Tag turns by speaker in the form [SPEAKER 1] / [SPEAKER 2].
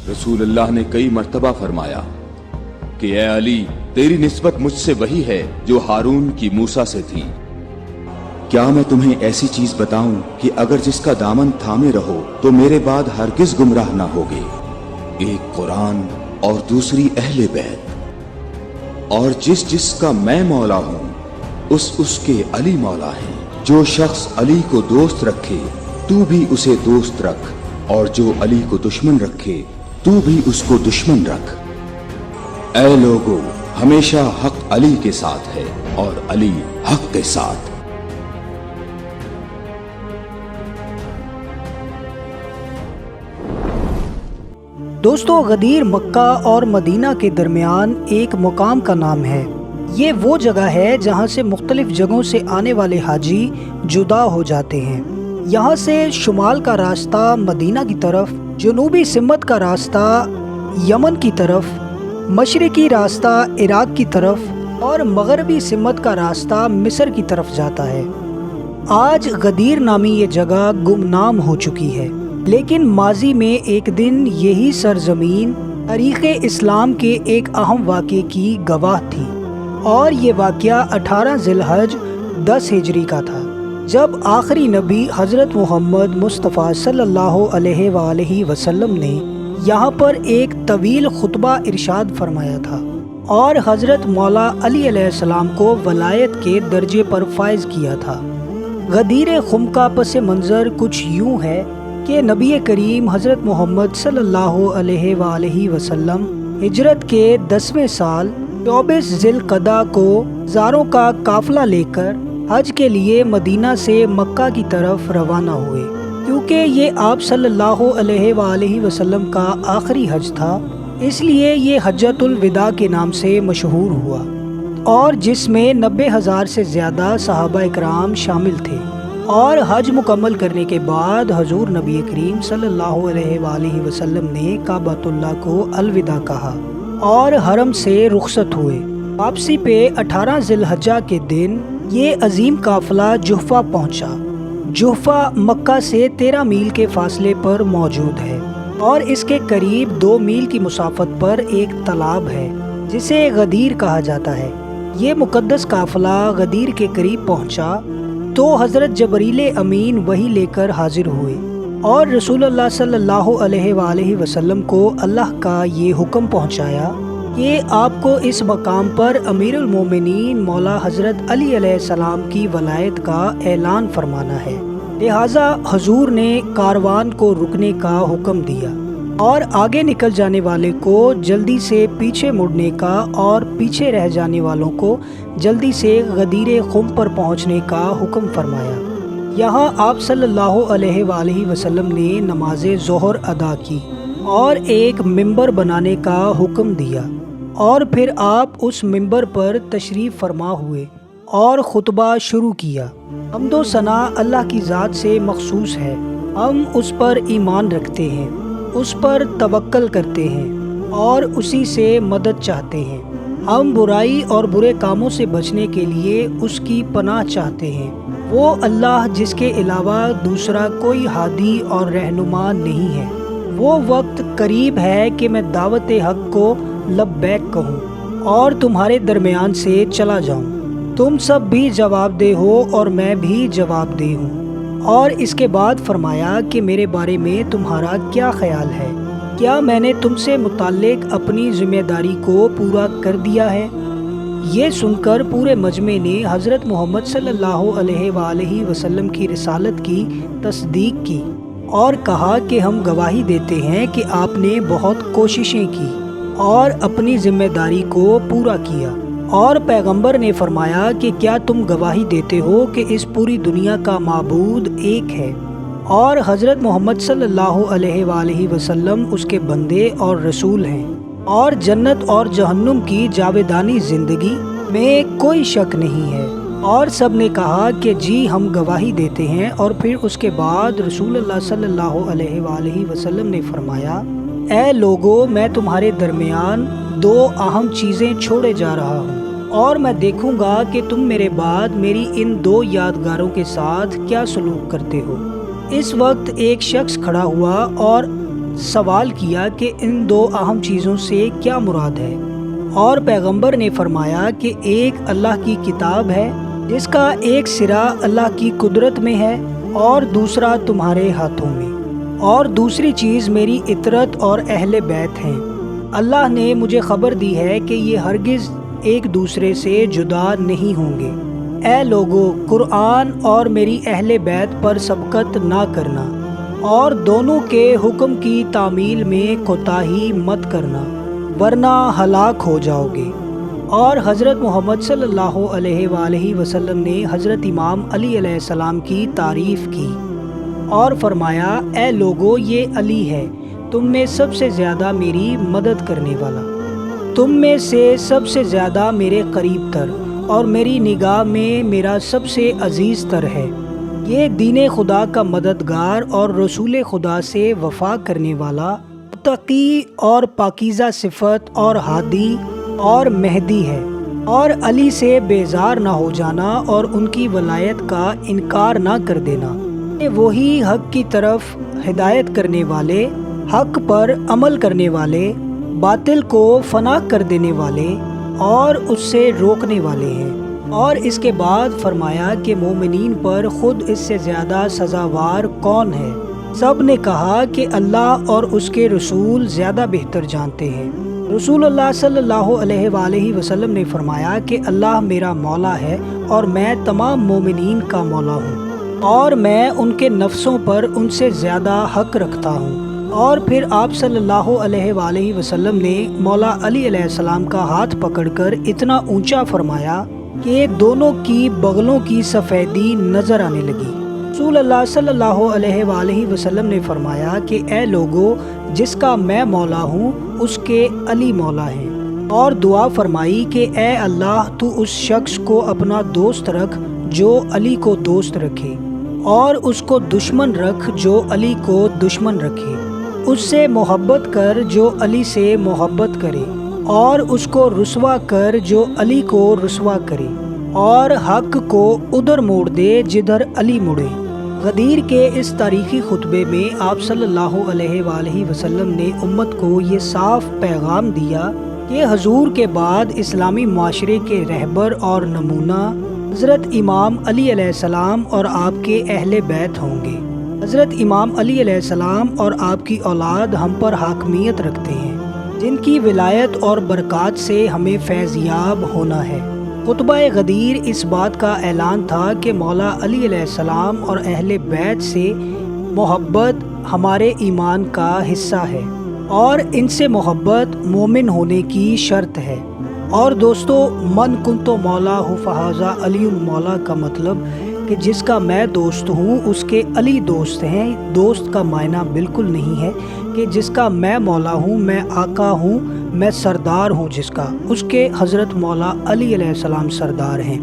[SPEAKER 1] रसूल अल्लाह ने कई मर्तबा फरमाया कि ए अली, तेरी निस्बत मुझसे वही है जो हारून की मूसा से थी। क्या मैं तुम्हें ऐसी चीज बताऊं कि अगर जिसका दामन थामे रहो तो मेरे बाद हरगिज गुमराह ना होगे। एक कुरान और दूसरी अहले बैत। और जिसका मैं मौला हूं उसके अली मौला हैं। जो शख्स अली को दोस्त रखे तू भी उसे दोस्त रख, और जो अली को दुश्मन रखे तू भी उसको दुश्मन रख। ऐ लोगो, हमेशा हक अली के साथ है और अली हक के साथ।
[SPEAKER 2] दोस्तों, गदीर मक्का और मदीना के दरमियान एक मुकाम का नाम है। ये वो जगह है जहाँ से मुख्तलिफ जगहों से आने वाले हाजी जुदा हो जाते हैं। यहाँ से शुमाल का रास्ता मदीना की तरफ, जनूबी सिमत का रास्ता यमन की तरफ, मशरिकी रास्ता इराक की तरफ और मगरबी सिमत का रास्ता मिस्र की तरफ जाता है। आज गदीर नामी ये जगह गुमनाम हो चुकी है, लेकिन माजी में एक दिन यही सरजमीन तारीख़ इस्लाम के एक अहम वाक़े की गवाह थी, और ये वाक़या 18 ज़िलहज 10 हिजरी का था, जब आखिरी नबी हज़रत मोहम्मद मुस्तफ़ा सल्लल्लाहु अलैहि वसल्लम ने यहाँ पर एक तवील खुतबा इरशाद फरमाया था और हज़रत मौला अली अलैहिस्सलाम को वलायत के दर्जे पर फायज किया था। गदीर खुम का पस मंज़र कुछ यूँ है कि नबी करीम हज़रत मोहम्मद सल्लल्लाहु अलैहि वसल्लम हिजरत के 10वें साल 24 ज़िलक़दा को हज़ारों का काफ़िला लेकर हज के लिए मदीना से मक्का की तरफ रवाना हुए। क्योंकि ये आप सल्लल्लाहु अलैहि वसल्लम का आखिरी हज था, इसलिए ये हज्जतुल विदा के नाम से मशहूर हुआ, और जिसमें 90,000 से ज़्यादा सहाबा इकराम शामिल थे। और हज मुकम्मल करने के बाद हजूर नबी करीम सल्लल्लाहु अलैहि वसल्लम ने काबतुल्लाह को अलविदा कहा और हरम से रुखसत हुए। वापसी पे 18 ज़िलहज्जा के दिन ये अजीम काफिला जुहफा पहुंचा। जुहफा मक्का से 13 मील के फासले पर मौजूद है और इसके करीब 2 मील की मुसाफत पर एक तालाब है जिसे गदीर कहा जाता है। ये मुकद्दस काफिला गदीर के करीब पहुंचा तो हज़रत जबरील अमीन वही लेकर हाजिर हुए और रसूलुल्लाह सल्लल्लाहु अलैहि वसल्लम को अल्लाह का ये हुक्म पहुंचाया कि आपको इस मकाम पर अमीरुल मोमिनीन मौला हज़रत अली अलैहिस्सलाम की वलायत का ऐलान फरमाना है। लिहाजा हजूर ने कारवान को रुकने का हुक्म दिया और आगे निकल जाने वाले को जल्दी से पीछे मुड़ने का और पीछे रह जाने वालों को जल्दी से गदीर खुम पर पहुंचने का हुक्म फरमाया। यहाँ आप सल्लल्लाहु अलैहि वसल्लम ने नमाज ज़ोहर अदा की और एक मिंबर बनाने का हुक्म दिया, और फिर आप उस मिंबर पर तशरीफ़ फरमा हुए और खुतबा शुरू किया। हम्दो सना अल्लाह की ज़ात से मखसूस है, हम उस पर ईमान रखते हैं, उस पर तवक्कल करते हैं और उसी से मदद चाहते हैं। हम बुराई और बुरे कामों से बचने के लिए उसकी पनाह चाहते हैं। वो अल्लाह जिसके अलावा दूसरा कोई हादी और रहनुमा नहीं है। वो वक्त करीब है कि मैं दावत हक को लब्बैक कहूँ और तुम्हारे दरमियान से चला जाऊँ। तुम सब भी जवाबदेह हो और मैं भी जवाबदेह हूँ। और इसके बाद फरमाया कि मेरे बारे में तुम्हारा क्या ख्याल है? क्या मैंने तुमसे मुताल्लिक अपनी जिम्मेदारी को पूरा कर दिया है? ये सुनकर पूरे मजमे ने हज़रत मोहम्मद सल्लल्लाहु अलैहि वसल्लम की रिसालत की तस्दीक की और कहा कि हम गवाही देते हैं कि आपने बहुत कोशिशें की और अपनी जिम्मेदारी को पूरा किया। और पैगंबर ने फरमाया कि क्या तुम गवाही देते हो कि इस पूरी दुनिया का माबूद एक है और हज़रत मोहम्मद सल्लल्लाहु अलैहि वसल्लम उसके बंदे और रसूल हैं, और जन्नत और जहन्नुम की जावेदानी ज़िंदगी में कोई शक नहीं है। और सब ने कहा कि जी हम गवाही देते हैं। और फिर उसके बाद रसूलुल्लाह सल्लल्लाहु अलैहि वसल्लम ने फरमाया, ऐ लोगो, मैं तुम्हारे दरमियान 2 अहम चीज़ें छोड़े जा रहा हूँ और मैं देखूंगा कि तुम मेरे बाद मेरी इन 2 यादगारों के साथ क्या सलूक करते हो। इस वक्त एक शख्स खड़ा हुआ और سوال کیا کہ ان دو اہم چیزوں سے کیا مراد ہے، اور پیغمبر نے فرمایا کہ ایک اللہ کی کتاب ہے جس کا ایک سرا اللہ کی قدرت میں ہے اور دوسرا تمہارے ہاتھوں میں، اور دوسری چیز میری اطرت اور اہل بیت ہیں۔ اللہ نے مجھے خبر دی ہے کہ یہ ہرگز ایک دوسرے سے جدا نہیں ہوں گے۔ اے لوگو، قرآن اور میری اہل بیت پر سبقت نہ کرنا، اور دونوں کے حکم کی تعمیل میں کوتاہی مت کرنا ورنہ ہلاک ہو جاؤ گے۔ اور حضرت محمد صلی اللہ علیہ وآلہ وسلم نے حضرت امام علی علیہ السلام کی تعریف کی اور فرمایا، اے لوگو، یہ علی ہے تم میں سب سے زیادہ میری مدد کرنے والا، تم میں سے سب سے زیادہ میرے قریب تر، اور میری نگاہ میں میرا سب سے عزیز تر ہے۔ یہ دین خدا کا مددگار اور رسول خدا سے وفا کرنے والا، متقی اور پاکیزہ صفت اور ہادی اور مہدی ہے۔ اور علی سے بیزار نہ ہو جانا اور ان کی ولایت کا انکار نہ کر دینا۔ یہ وہی حق کی طرف ہدایت کرنے والے، حق پر عمل کرنے والے، باطل کو فنا کر دینے والے اور اس سے روکنے والے ہیں۔ اور اس کے بعد فرمایا کہ مومنین پر خود اس سے زیادہ سزاوار کون ہے؟ سب نے کہا کہ اللہ اور اس کے رسول زیادہ بہتر جانتے ہیں۔ رسول اللہ صلی اللہ علیہ وآلہ وسلم نے فرمایا کہ اللہ میرا مولا ہے اور میں تمام مومنین کا مولا ہوں، اور میں ان کے نفسوں پر ان سے زیادہ حق رکھتا ہوں۔ اور پھر آپ صلی اللہ علیہ وآلہ وسلم نے مولا علی علیہ السلام کا ہاتھ پکڑ کر اتنا اونچا فرمایا کہ دونوں کی بغلوں کی سفیدی نظر آنے لگی۔ رسول اللہ صلی اللہ علیہ وآلہ وسلم نے فرمایا کہ اے لوگو، جس کا میں مولا ہوں اس کے علی مولا ہیں، اور دعا فرمائی کہ اے اللہ تو اس شخص کو اپنا دوست رکھ جو علی کو دوست رکھے، اور اس کو دشمن رکھ جو علی کو دشمن رکھے، اس سے محبت کر جو علی سے محبت کرے، اور اس کو رسوا کر جو علی کو رسوا کرے، اور حق کو ادھر موڑ دے جدھر علی مڑے۔ غدیر کے اس تاریخی خطبے میں آپ صلی اللہ علیہ وآلہ وسلم نے امت کو یہ صاف پیغام دیا کہ حضور کے بعد اسلامی معاشرے کے رہبر اور نمونہ حضرت امام علی علیہ السلام اور آپ کے اہل بیت ہوں گے۔ حضرت امام علی علیہ السلام اور آپ کی اولاد ہم پر حاکمیت رکھتے ہیں، جن کی ولایت اور برکات سے ہمیں فیض یاب ہونا ہے۔ خطبہ غدیر اس بات کا اعلان تھا کہ مولا علی علیہ السلام اور اہل بیت سے محبت ہمارے ایمان کا حصہ ہے، اور ان سے محبت مومن ہونے کی شرط ہے۔ اور دوستو، من کنتو مولا ہو فہذا علی مولا کا مطلب کہ جس کا میں دوست ہوں اس کے علی دوست ہیں۔ دوست کا معنی بالکل نہیں ہے کہ جس کا میں مولا ہوں، میں آقا ہوں، میں سردار ہوں، جس کا اس کے حضرت مولا علی علیہ السلام سردار ہیں۔